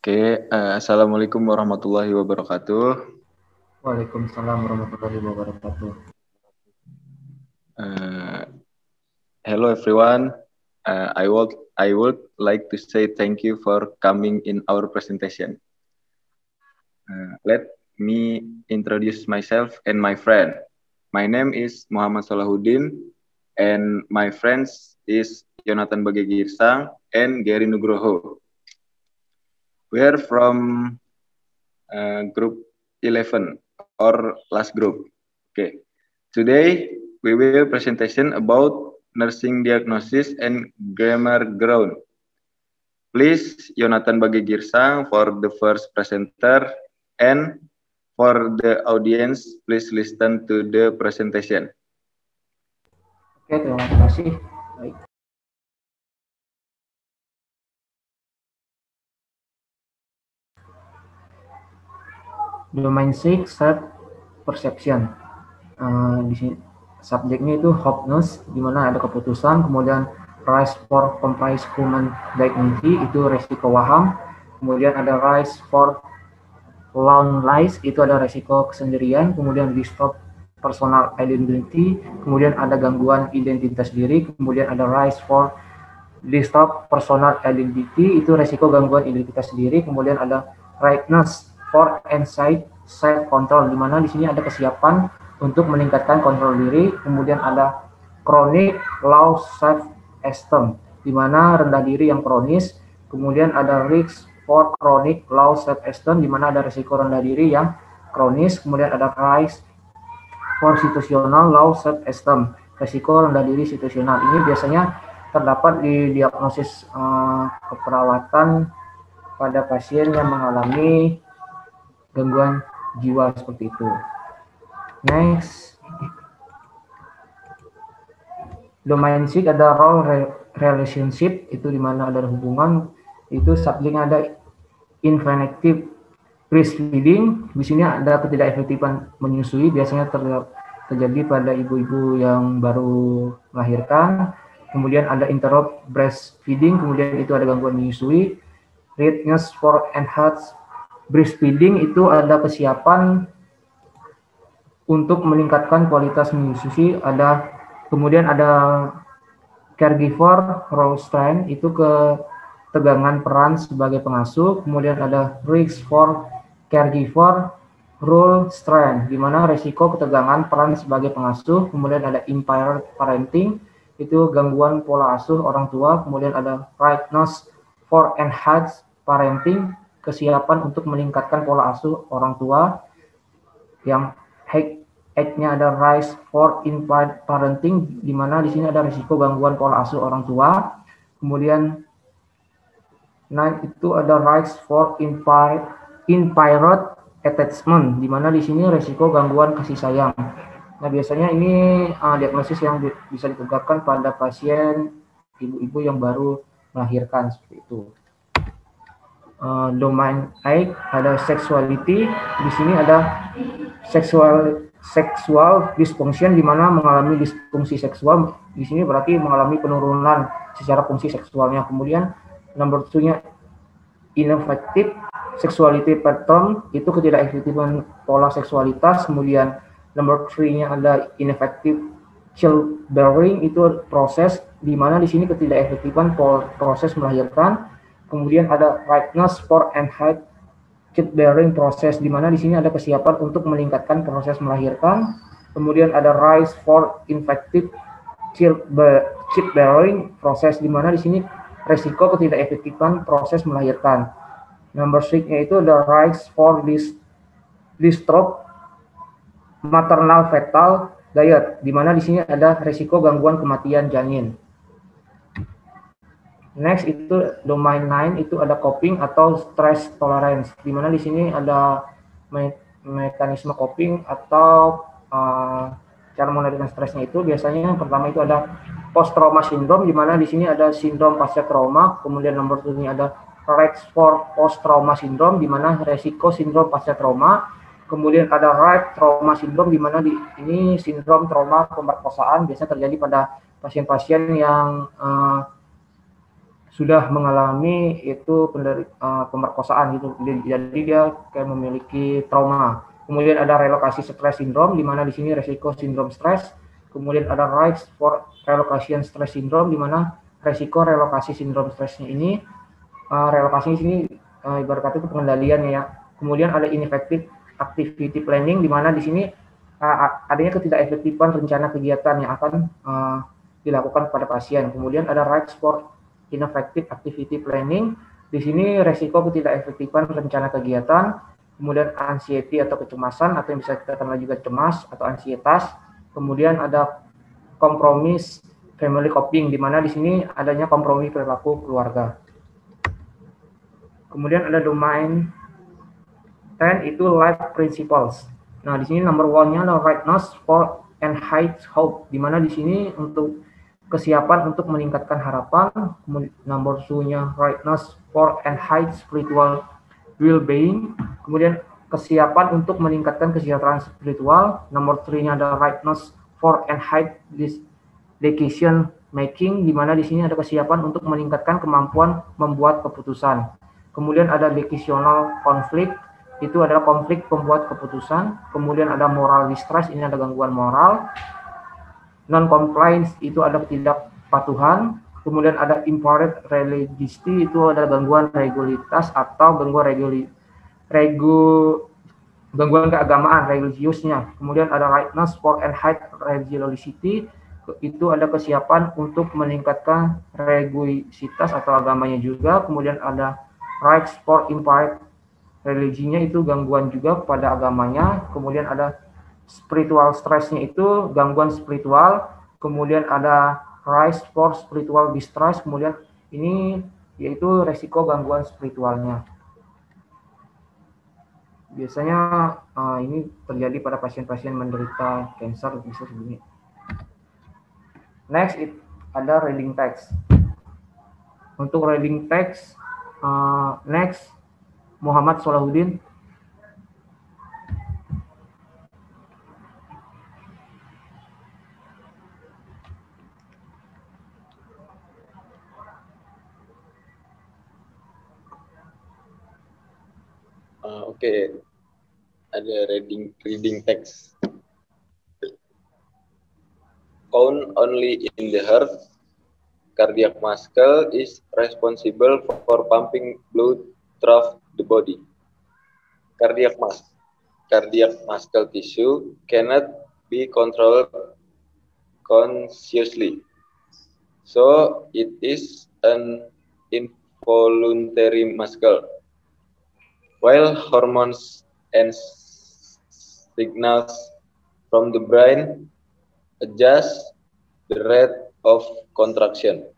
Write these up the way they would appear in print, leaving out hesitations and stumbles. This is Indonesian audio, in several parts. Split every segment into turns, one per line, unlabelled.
Assalamualaikum warahmatullahi wabarakatuh.
Waalaikumsalam warahmatullahi wabarakatuh.
Hello everyone. I would like to say thank you for coming in our presentation. Let me introduce myself and my friend. My name is Muhammad Salahuddin, and my friends is Jonathan Bagegirsang and Gary Nugroho. We are from group 11 or last group. Okay. Today we will presentation about nursing diagnosis and grammar ground. Please Jonathan Bagegirsang for the first presenter, and for the audience please listen to the presentation.
Oke, terima kasih. Baik. Domain 6 self perception. Di sini subjeknya itu hopeless, di mana ada keputusan, kemudian rise for comprise human dignity itu resiko waham, kemudian ada rise for loneliness itu ada resiko kesendirian, kemudian disturb personal identity, kemudian ada gangguan identitas diri, kemudian ada rise for disturb personal identity itu resiko gangguan identitas diri, kemudian ada readiness for anxiety self control, di mana di sini ada kesiapan untuk meningkatkan kontrol diri, kemudian ada chronic low self esteem, di mana rendah diri yang kronis, kemudian ada risk for chronic low self esteem, di mana ada risiko rendah diri yang kronis, kemudian ada rise for situational low self esteem, risiko rendah diri situasional. Ini biasanya terdapat di diagnosis keperawatan pada pasien yang mengalami gangguan jiwa seperti itu. Next, domain 6 ada role relationship, itu di mana ada hubungan, itu subjeknya ada ineffective breastfeeding. Di sini ada ketidakefektifan menyusui, biasanya terjadi pada ibu-ibu yang baru melahirkan. Kemudian ada interrupt breastfeeding, kemudian itu ada gangguan menyusui. Readiness for enhanced breastfeeding itu ada kesiapan untuk meningkatkan kualitas menyusui. Kemudian ada caregiver role strength, itu ketegangan peran sebagai pengasuh. Kemudian ada risk for caregiver role strength, di mana resiko ketegangan peran sebagai pengasuh. Kemudian ada impaired parenting, itu gangguan pola asuh orang tua. Kemudian ada readiness for enhanced parenting, kesiapan untuk meningkatkan pola asuh orang tua. Yang H-nya ada rise for impaired parenting, di mana di sini ada risiko gangguan pola asuh orang tua. Kemudian 9 itu ada rise for impaired attachment, di mana di sini risiko gangguan kasih sayang. Nah, biasanya ini diagnosis yang bisa ditegakkan pada pasien ibu-ibu yang baru melahirkan seperti itu. Domain 8 ada sexuality, di sini ada sexual dysfunction, di mana mengalami disfungsi seksual. Di sini berarti mengalami penurunan secara fungsi seksualnya. Kemudian nomor 2-nya ineffective sexuality pattern, itu ketidakefektifan pola seksualitas. Kemudian nomor 3-nya ada ineffective childbearing, itu proses, di mana di sini ketidakefektifan proses melahirkan. Kemudian ada readiness for enhanced childbearing proses, di mana di sini ada kesiapan untuk meningkatkan proses melahirkan. Kemudian ada rise for infective childbearing proses, di mana di sini resiko ketidakefektifan proses melahirkan. Nomor 6-nya itu ada rise for disrupt maternal fetal diet, di mana di sini ada resiko gangguan kematian janin. Next itu domain 9 itu ada coping atau stress tolerance, di mana di sini ada mekanisme coping atau cara mengendalikan stresnya. Itu biasanya yang pertama itu ada post trauma syndrome, di mana di sini ada sindrom pasca trauma. Kemudian nomor 2-nya ada risk for post trauma syndrome, di mana resiko sindrom pasca trauma. Kemudian ada rape trauma syndrome, di mana ini sindrom trauma pemerkosaan, biasanya terjadi pada pasien-pasien yang sudah mengalami itu pemerkosaan gitu, jadi dia kayak memiliki trauma. Kemudian ada relokasi stress syndrome, di mana di sini resiko sindrom stres. Kemudian ada risk for relocation stress syndrome, di mana resiko relokasi sindrom stresnya ini, relokasi di sini ibarat kata itu pengendalian ya. Kemudian ada ineffective activity planning, di mana di sini adanya ketidakefektifan rencana kegiatan yang akan dilakukan pada pasien. Kemudian ada risk for ineffective activity planning. Di sini resiko ketidakefektifan rencana kegiatan, kemudian anxiety atau kecemasan, atau yang bisa kita kenal juga cemas atau ansietas. Kemudian ada kompromis family coping, di mana di sini adanya kompromi perilaku keluarga. Kemudian ada domain 10 itu life principles. Nah, di sini number 1-nya adalah readiness for enhanced hope, di mana di sini untuk kesiapan untuk meningkatkan harapan. Number 2-nya readiness for enhanced spiritual well-being. Kemudian kesiapan untuk meningkatkan kesejahteraan spiritual. Nomor 3-nya adalah readiness for enhanced decision making, di mana di sini ada kesiapan untuk meningkatkan kemampuan membuat keputusan. Kemudian ada decisional conflict, itu adalah konflik pembuat keputusan. Kemudian ada moral distress, ini ada gangguan moral. Non-compliance, itu ada ketidakpatuhan. Kemudian ada imperfect religiosity, itu adalah gangguan regulitas atau gangguan keagamaan, religiusnya. Kemudian ada rightness for enhanced religiosity, itu ada kesiapan untuk meningkatkan religiositas atau agamanya juga. Kemudian ada rights for imperfect religinya, itu gangguan juga pada agamanya. Kemudian ada spiritual stressnya, itu gangguan spiritual. Kemudian ada rise for spiritual distress, kemudian ini yaitu resiko gangguan spiritualnya. Biasanya ini terjadi pada pasien-pasien menderita cancer, bisa segini. Next, ada reading text. Untuk reading text, next Muhammad Solahuddin.
Oke. Ada reading text. Found only in the heart, cardiac muscle is responsible for pumping blood through the body. Cardiac muscle tissue cannot be controlled consciously, so it is an involuntary muscle. While hormones and signals from the brain adjust the rate of contraction,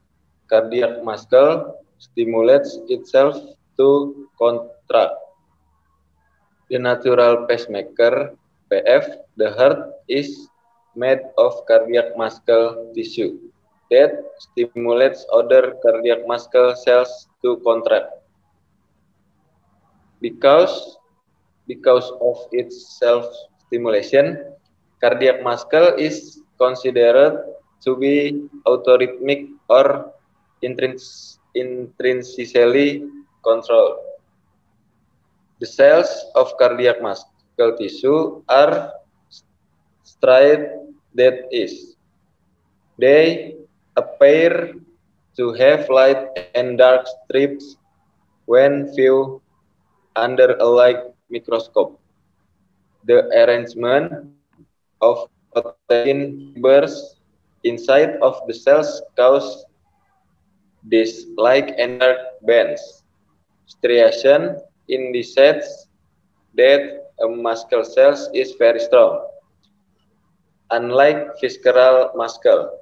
cardiac muscle stimulates itself to contract. The natural pacemaker, PF, the heart is made of cardiac muscle tissue that stimulates other cardiac muscle cells to contract. Because of its self-stimulation, cardiac muscle is considered to be autorhythmic or intrinsically controlled. The cells of cardiac muscle tissue are striate, that is, they appear to have light and dark strips when viewed under a light microscope. The arrangement of protein fibers inside of the cells cause these light and dark bands. Striation indicates that a muscle cell is very strong. Unlike visceral muscle,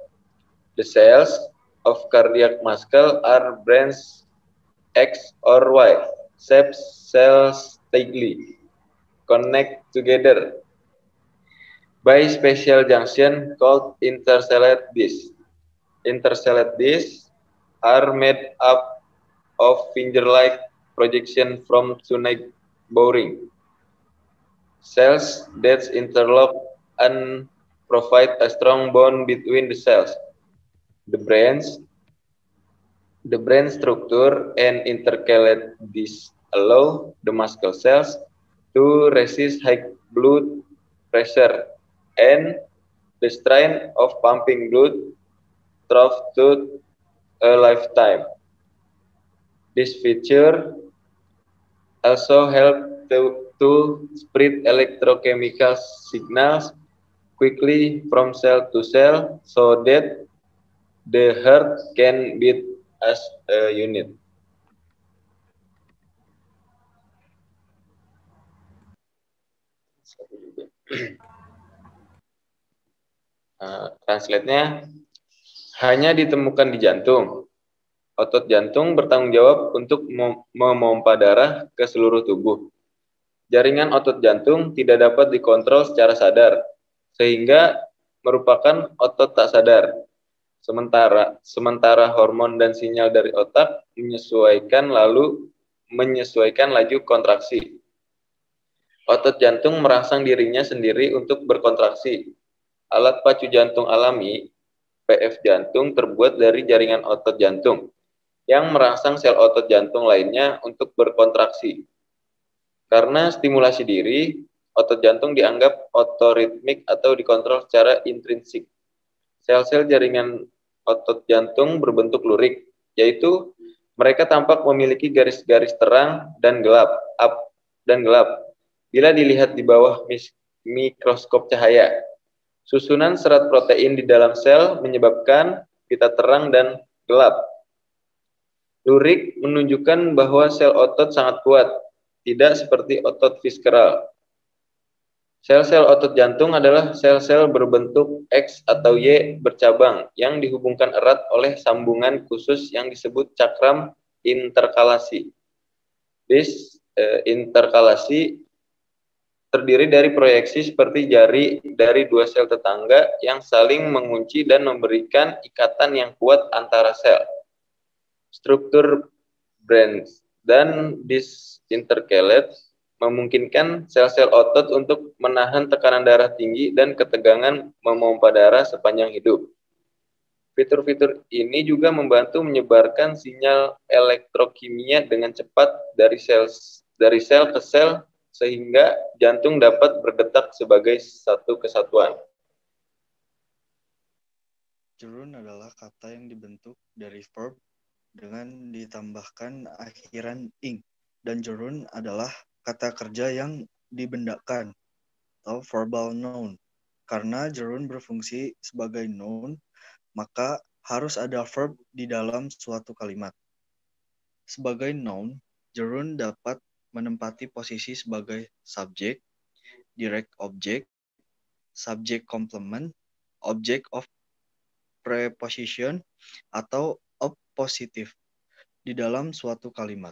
the cells of cardiac muscle are branched X or Y shaped cells tightly connect together by special junction called intercellate discs. Intercellate discs are made up of finger-like projection from sunite boring cells that interlock and provide a strong bond between the cells. The brains The brain structure and intercalate this allow the muscle cells to resist high blood pressure and the strain of pumping blood through a lifetime. This feature also help to spread electrochemical signals quickly from cell to cell so that the heart can beat as a unit. Translate-nya, hanya ditemukan di jantung. Otot jantung bertanggung jawab untuk memompa darah ke seluruh tubuh. Jaringan otot jantung tidak dapat dikontrol secara sadar, sehingga merupakan otot tak sadar. Sementara hormon dan sinyal dari otak menyesuaikan laju kontraksi. Otot jantung merangsang dirinya sendiri untuk berkontraksi. Alat pacu jantung alami, PF jantung, terbuat dari jaringan otot jantung yang merangsang sel otot jantung lainnya untuk berkontraksi. Karena stimulasi diri, otot jantung dianggap otoritmik atau dikontrol secara intrinsik. Sel-sel jaringan otot jantung berbentuk lurik, yaitu mereka tampak memiliki garis-garis terang dan gelap, bila dilihat di bawah mikroskop cahaya. Susunan serat protein di dalam sel menyebabkan pita terang dan gelap. Lurik menunjukkan bahwa sel otot sangat kuat, tidak seperti otot visceral. Sel-sel otot jantung adalah sel-sel berbentuk X atau Y bercabang yang dihubungkan erat oleh sambungan khusus yang disebut cakram interkalasi. This interkalasi terdiri dari proyeksi seperti jari dari dua sel tetangga yang saling mengunci dan memberikan ikatan yang kuat antara sel. Struktur branch dan disintercalate memungkinkan sel-sel otot untuk menahan tekanan darah tinggi dan ketegangan memompa darah sepanjang hidup. Fitur-fitur ini juga membantu menyebarkan sinyal elektrokimia dengan cepat dari sel ke sel sehingga jantung dapat berdetak sebagai satu kesatuan.
Jurun adalah kata yang dibentuk dari verb dengan ditambahkan akhiran ing, dan jurun adalah kata kerja yang dibendakan atau verbal noun. Karena jurun berfungsi sebagai noun, maka harus ada verb di dalam suatu kalimat. Sebagai noun, jurun dapat menempati posisi sebagai subject, direct object, subject complement, object of preposition, atau positif di dalam suatu kalimat.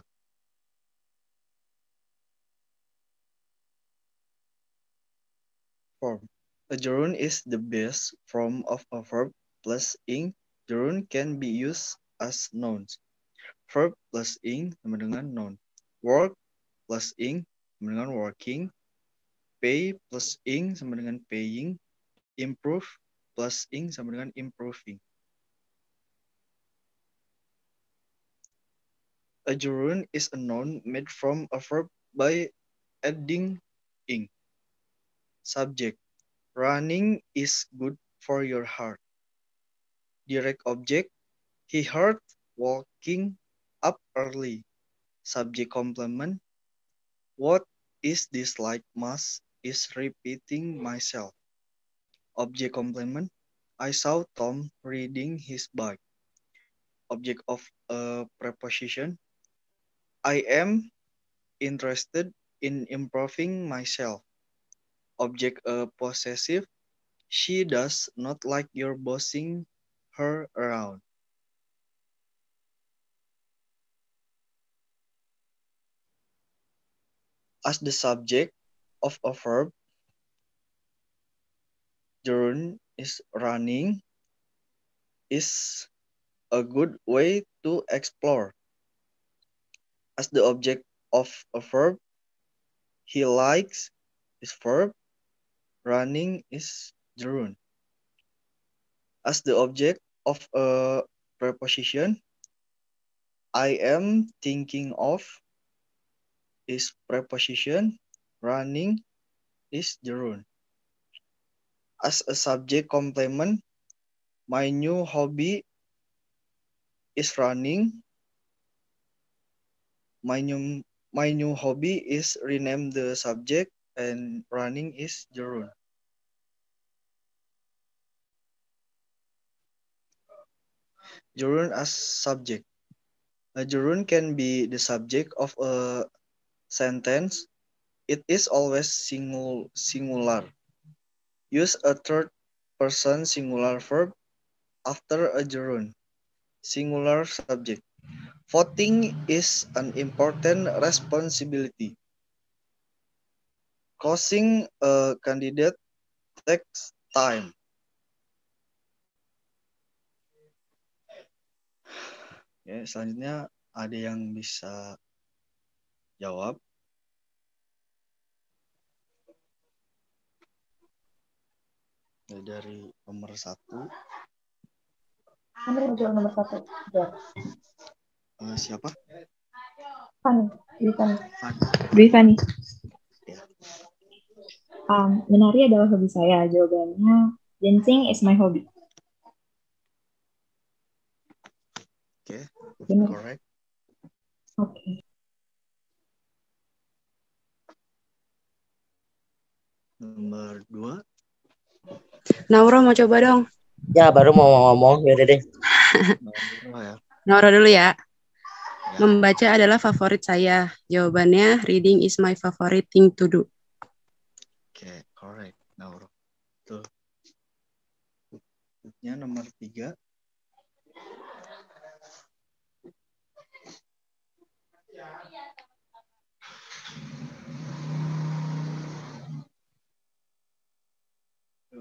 Form. A gerund is the base form of a verb plus ing. Gerund can be used as nouns. Verb plus ing sama dengan noun. Work plus ing sama dengan working. Pay plus ing sama dengan paying. Improve plus ing sama dengan improving. A gerund is a noun made from a verb by adding ing. Subject. Running is good for your heart. Direct object. He heard walking up early. Subject complement. What is this like mass is repeating myself. Object complement. I saw Tom reading his bike. Object of a preposition. I am interested in improving myself. Object possessive. She does not like your bossing her around. As the subject of a verb, gerund is running is a good way to explore. As the object of a verb, he likes is verb, running is gerund. As the object of a preposition, I am thinking of is preposition. Running is Jerun. As a subject complement, my new hobby is running. My new hobby is rename the subject, and running is Jerun. Gerund as subject. A gerund can be the subject of a sentence. It is always singular. Use a third person singular verb after a gerund. Singular subject. Voting is an important responsibility. Choosing a candidate takes time. Ya, selanjutnya ada yang bisa jawab? Ya, dari nomor 1.
Nomor 1. Ya.
Siapa?
Fanny.
Dwi
Fanny.
Ya.
Menari adalah hobi saya. Jawabannya, dancing is my hobby.
Oke,
Benar.
correct.
Oke.
Nomor 2.
Naura mau coba dong.
Ya, baru mau ngomong. Ya udah deh.
Naura ya.
Naura dulu ya.
Ya.
Membaca adalah favorit saya. Jawabannya, reading is my favorite thing to do.
Oke, correct. Naura. Tuh. Selanjutnya nomor 3.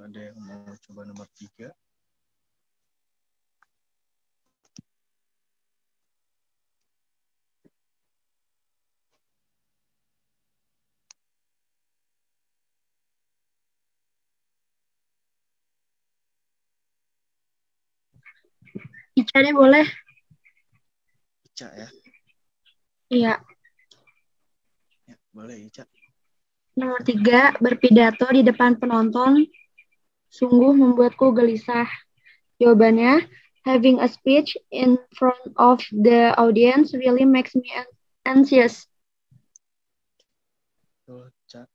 Ada yang mau coba nomor 3?
Ica deh boleh.
Ica ya?
Iya.
Ya, boleh Ica.
Nomor 3, berpidato di depan penonton sungguh membuatku gelisah. Jawabannya, having a speech in front of the audience really makes me anxious.
Tuh, Ica.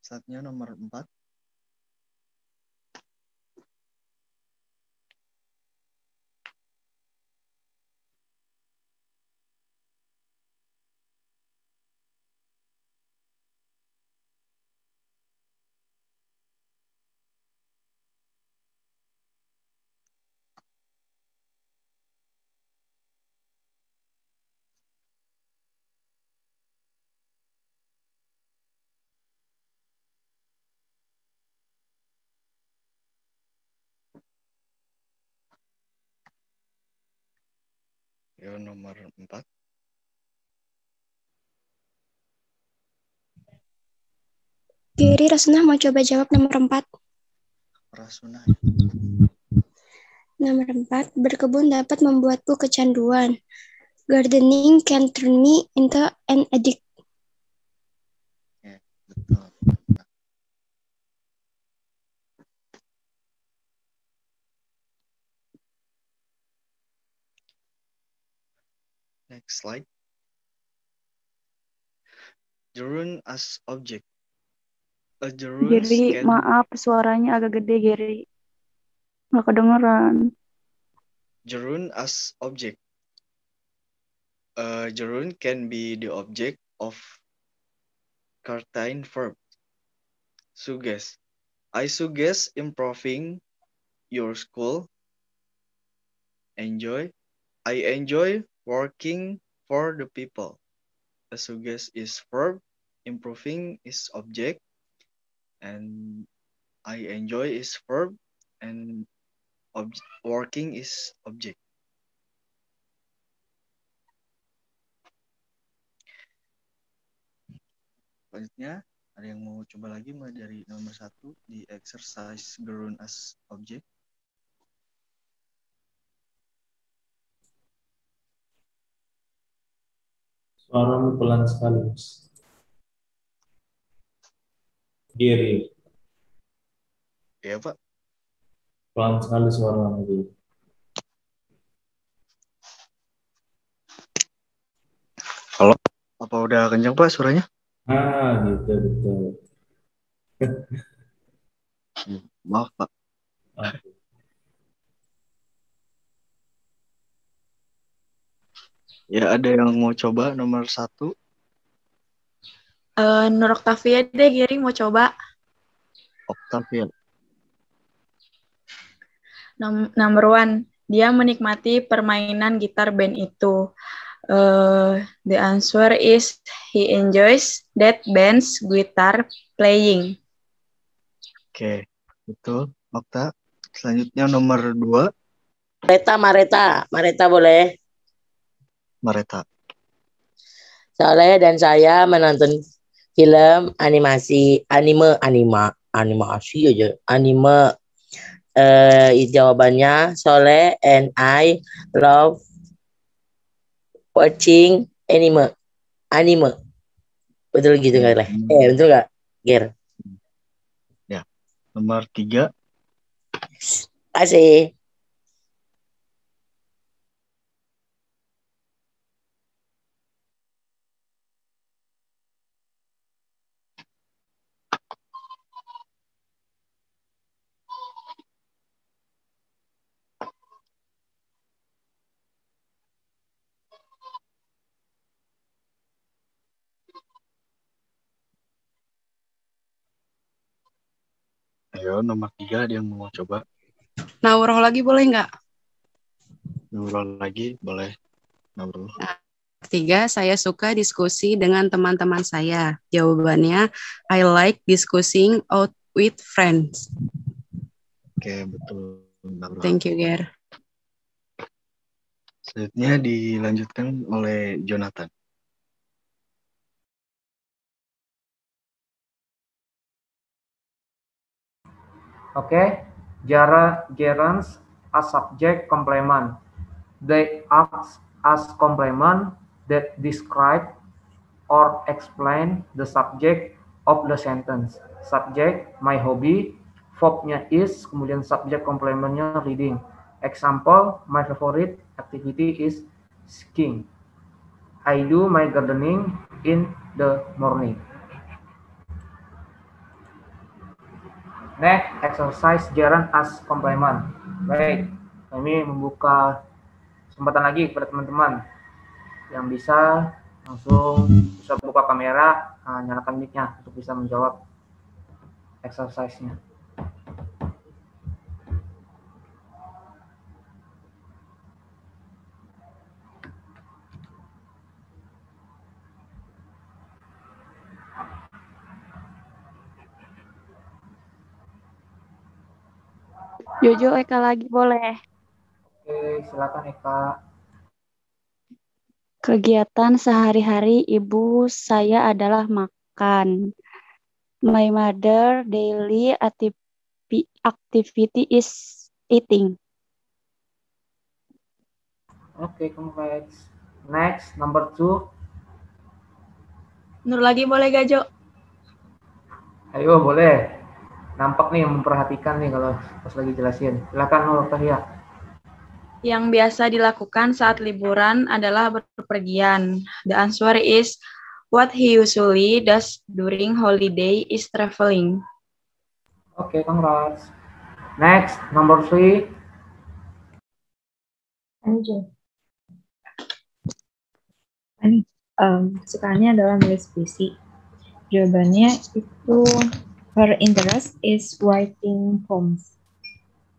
Selanjutnya nomor 4. Ya, nomor 4.
Giri Rasuna mau coba jawab nomor 4.
Rasuna ya?
Nomor 4, berkebun dapat membuatku kecanduan. Gardening can turn me into an addict.
Ya, betul. Next slide. Gerund as object. A gerund
Giri,
can...
maaf suaranya agak gede, Giri. Nggak kedengeran.
Gerund as object. A gerund can be the object of certain verb. Suggest. I suggest improving your school. Enjoy. I enjoy working for the people. A suggest is verb. Improving is object. And I enjoy is verb. And working is object. Selanjutnya, ada yang mau coba lagi mulai dari nomor 1 di exercise gerund as object?
Suaramu pelan sekali, Mas. Gary,
Ya, Pak.
pelan sekali suaramu. Gary.
Halo. Apa udah kencang, Pak, suaranya?
Gitu, betul.
Maaf, Pak. Ya, ada yang mau coba nomor 1?
Nur Octavia deh, Gary mau coba.
Octavia.
Number 1, dia menikmati permainan gitar band itu. The answer is he enjoys that band's guitar playing.
Oke, betul. Okta. Selanjutnya nomor 2.
Mareta boleh.
Mareta.
Soleh dan saya menonton film animasi, animasi aja, anime. Jawabannya Soleh and I love watching anime. Betul gitu nggak Leh? Betul nggak, Ger?
Ya. Nomor 3.
Kasih.
Ayo, nomor 3 ada yang mau coba.
Naurul lagi boleh nggak?
Naurul lagi, boleh. Naurul.
3, saya suka diskusi dengan teman-teman saya. Jawabannya, I like discussing out with friends.
Oke, betul. Naurul.
Thank you, Ger.
Selanjutnya dilanjutkan oleh Jonathan.
Oke, gerunds as subject complement. They act as complement that describe or explain the subject of the sentence. Subject, my hobby. Verbnya is, kemudian subject complementnya reading. Example, my favorite activity is skiing. I do my gardening in the morning. Next, exercise gerund as complement. Baik, kami membuka kesempatan lagi kepada teman-teman yang bisa langsung bisa buka kamera, nyalakan mic-nya untuk bisa menjawab exercise-nya.
Jojo, Eka lagi boleh.
Oke, silakan Eka.
Kegiatan sehari-hari ibu saya adalah makan. My mother daily activity is eating.
Oke, congrats. Next, number 2.
Nur lagi boleh gak, Jo?
Ayo, boleh. Nampak nih memperhatikan nih kalau pas lagi jelasin. Silakan Nur Tahia.
Yang biasa dilakukan saat liburan adalah berpergian. The answer is what he usually does during holiday is traveling.
Oke, congrats. Next, number 3.
Lanjut. Ini kesukaannya adalah menulis puisi. Jawabannya itu her interest is writing poems.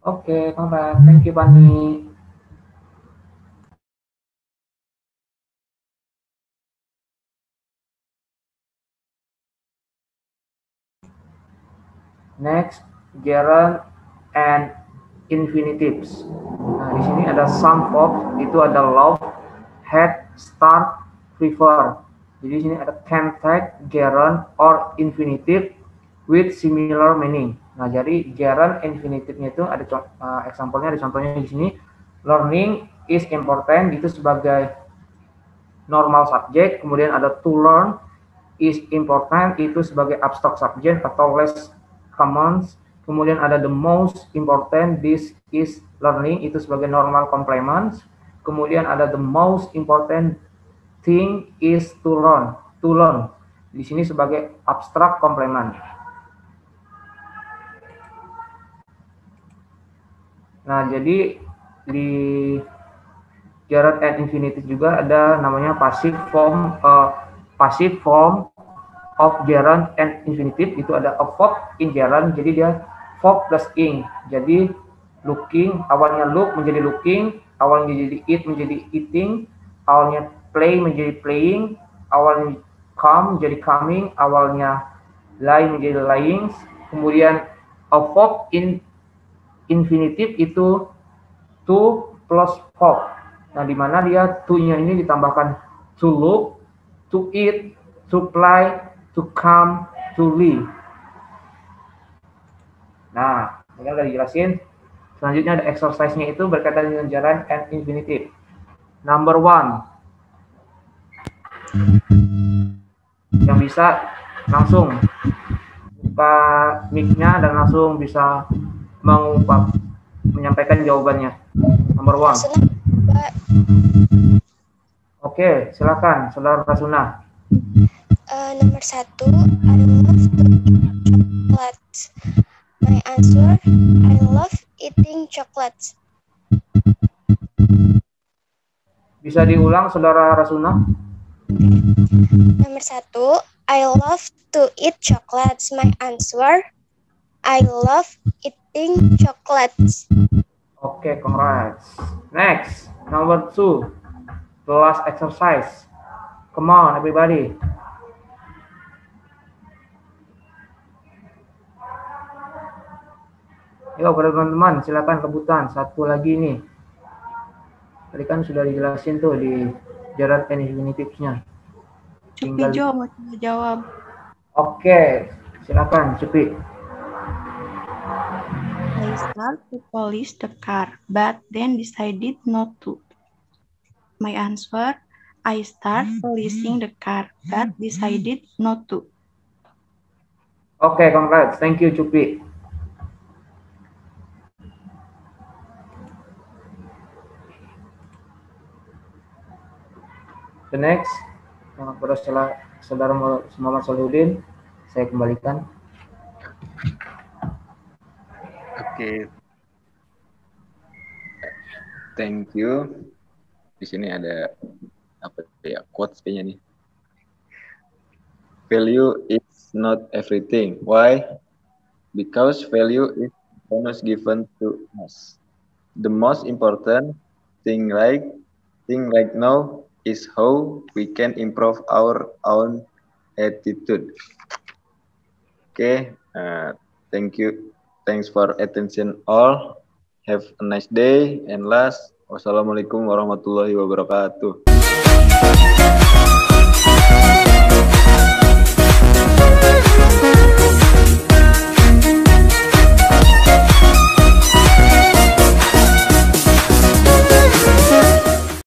Oke, congrats. Thank you, Pani. Next, gerund and infinitives. Nah, di sini ada some of, itu ada love, had, start, prefer. Jadi di sini ada can take, gerund, or infinitive with similar meaning. Nah, jadi gerund infinitive-nya itu ada example-nya, ada contohnya di sini. Learning is important, itu sebagai normal subject, kemudian ada to learn is important, itu sebagai abstract subject atau less common. Kemudian ada the most important, this is learning, itu sebagai normal complement. Kemudian ada the most important thing is to learn. To learn di sini sebagai abstract complement. Nah, jadi di gerund and infinitive juga ada namanya passive form of gerund and infinitive. Itu ada a verb in gerund, jadi dia verb plus ing. Jadi looking, awalnya look menjadi looking, awalnya jadi eat menjadi eating, awalnya play menjadi playing, awalnya come menjadi coming, awalnya lie menjadi lying. Kemudian a verb in infinitive itu to plus verb. Nah, di mana dia to-nya ini ditambahkan to look, to eat, to play, to come, to live. Nah, ini udah dijelasin. Selanjutnya ada exercise-nya itu berkaitan dengan gerund and infinitive. Number 1. Yang bisa langsung buka mic-nya dan langsung bisa menyampaikan jawabannya. Number 1. Oke, silakan, Saudara Rasuna.
Nomor 1, I love to eat chocolate. My answer, I love eating chocolate.
Bisa diulang, Saudara Rasuna?
Nomor 1, I love to eat chocolates. My answer, I love eating chocolates.
Okay, congrats. Next, number 2, the last exercise. Come on, everybody. Yuk, teman-teman, silakan kebutan. Satu lagi nih. Tadi kan sudah dijelasin tuh di gerund and infinitive-nya.
Cupi Jo mau coba jawab.
Oke, silakan Cupi.
I start to polish the car, but then decided not to. My answer, I start polishing the car, but decided not to.
Oke, congrats. Thank you, Cupi. The next, kepada Saudara Muhammad Solihuddin, saya kembalikan.
Oke. Thank you. Di sini ada apa ya, quotes kayaknya nih. Value is not everything. Why? Because value is bonus given to us. The most important thing right now is how we can improve our own attitude. Okay, thank you. Thanks for attention all. Have a nice day. And last, wassalamualaikum warahmatullahi wabarakatuh.